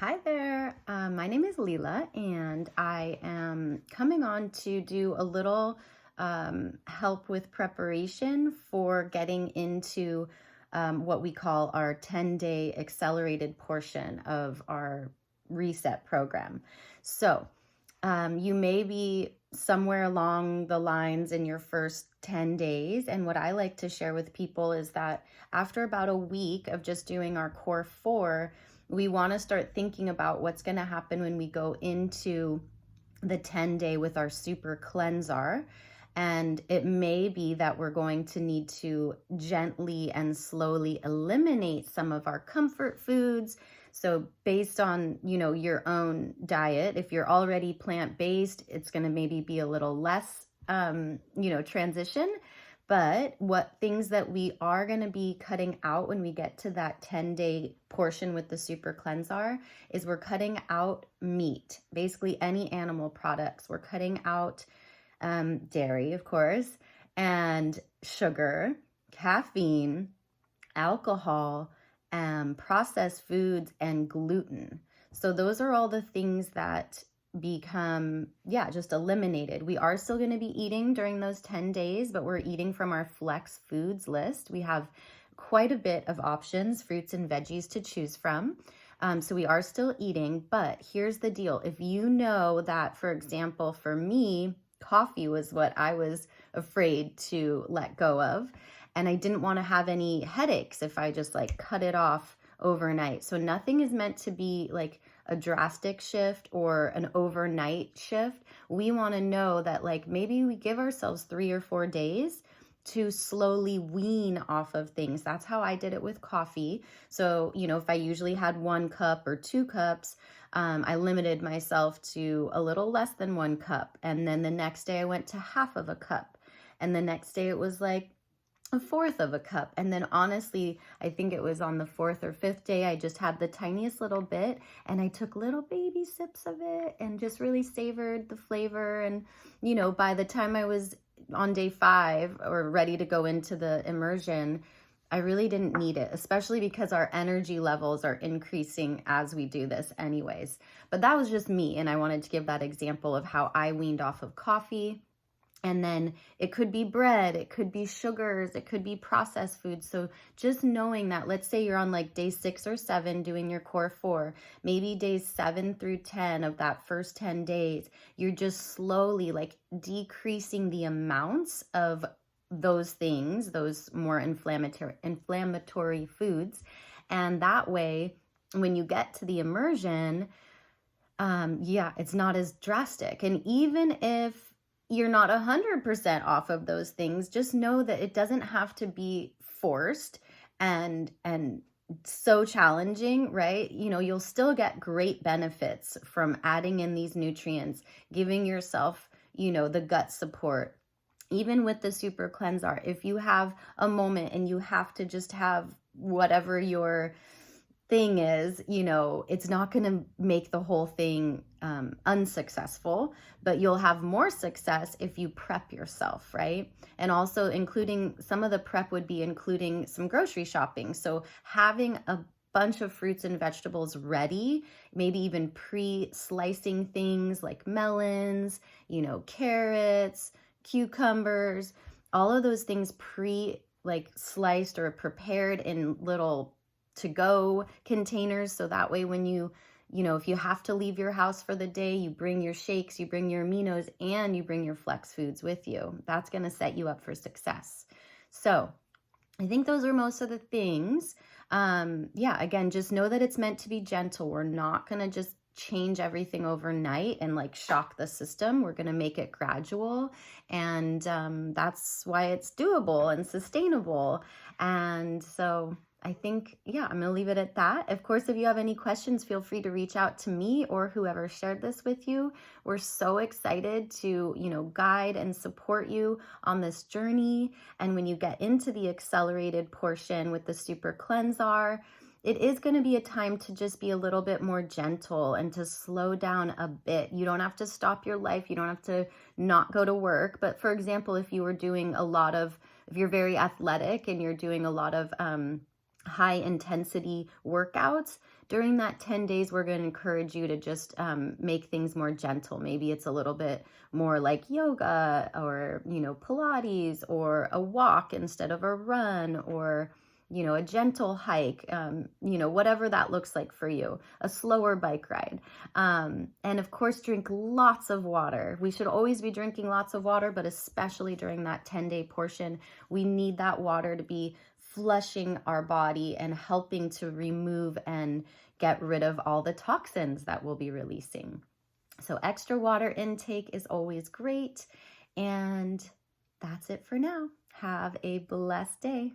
Hi there. My name is Leela, and I am coming on to do a little help with preparation for getting into what we call our 10-day accelerated portion of our reset program. So, you may be somewhere along the lines in your first 10 days. And what I like to share with people is that after about a week of just doing our core four, we want to start thinking about what's going to happen when we go into the 10-day with our Super CleansR. And it may be that we're going to need to gently and slowly eliminate some of our comfort foods. So based on, your own diet, if you're already plant-based, it's going to maybe be a little less, transition. But what things that we are going to be cutting out when we get to that 10-day portion with the Super CleansR is we're cutting out meat, basically any animal products. We're cutting out dairy, of course, and sugar, caffeine, alcohol, processed foods, and gluten. So those are all the things that become, just eliminated. We are still going to be eating during those 10 days, but we're eating from our flex foods list. We have quite a bit of options, fruits and veggies to choose from. So we are still eating, but here's the deal. If you know that, for example, for me, coffee was what I was afraid to let go of, and I didn't want to have any headaches if I just cut it off overnight. So nothing is meant to be like a drastic shift or an overnight shift. We want to know that maybe we give ourselves 3 or 4 days to slowly wean off of things. That's how I did it with coffee. So, if I usually had 1 cup or 2 cups, I limited myself to a little less than 1 cup. And then the next day I went to half of a cup. And the next day it was like a fourth of a cup. And then honestly, I think it was on the 4th or 5th day, I just had the tiniest little bit and I took little baby sips of it and just really savored the flavor. And, by the time I was on day 5 or ready to go into the immersion, I really didn't need it, especially because our energy levels are increasing as we do this anyways. But that was just me. And I wanted to give that example of how I weaned off of coffee. And then it could be bread, it could be sugars, it could be processed foods. So just knowing that, let's say you're on day 6 or 7 doing your core 4, maybe days 7 through 10 of that first 10 days, you're just slowly decreasing the amounts of those things, those more inflammatory foods. And that way, when you get to the immersion, it's not as drastic. And even if you're not 100% off of those things, just know that it doesn't have to be forced and so challenging, right? You'll still get great benefits from adding in these nutrients, giving yourself, the gut support. Even with the Super CleansR, if you have a moment and you have to just have whatever your thing is, it's not going to make the whole thing unsuccessful, but you'll have more success if you prep yourself, right? And also including some of the prep would be including some grocery shopping. So having a bunch of fruits and vegetables ready, maybe even pre-slicing things like melons, carrots, cucumbers, all of those things sliced or prepared in little to-go containers. So that way when if you have to leave your house for the day, you bring your shakes, you bring your aminos, and you bring your flex foods with you. That's going to set you up for success. So I think those are most of the things. Again, just know that it's meant to be gentle. We're not going to just change everything overnight and shock the system. We're going to make it gradual. And that's why it's doable and sustainable. And so I think, I'm going to leave it at that. Of course, if you have any questions, feel free to reach out to me or whoever shared this with you. We're so excited to, guide and support you on this journey. And when you get into the accelerated portion with the Super CleansR, it is going to be a time to just be a little bit more gentle and to slow down a bit. You don't have to stop your life. You don't have to not go to work. But for example, if you're very athletic and you're doing a lot of high intensity workouts, during that 10 days, we're going to encourage you to just make things more gentle. Maybe it's a little bit more like yoga or, Pilates, or a walk instead of a run, or a gentle hike, whatever that looks like for you, a slower bike ride. And of course, drink lots of water. We should always be drinking lots of water, but especially during that 10-day portion, we need that water to be flushing our body and helping to remove and get rid of all the toxins that we'll be releasing. So extra water intake is always great. And that's it for now. Have a blessed day.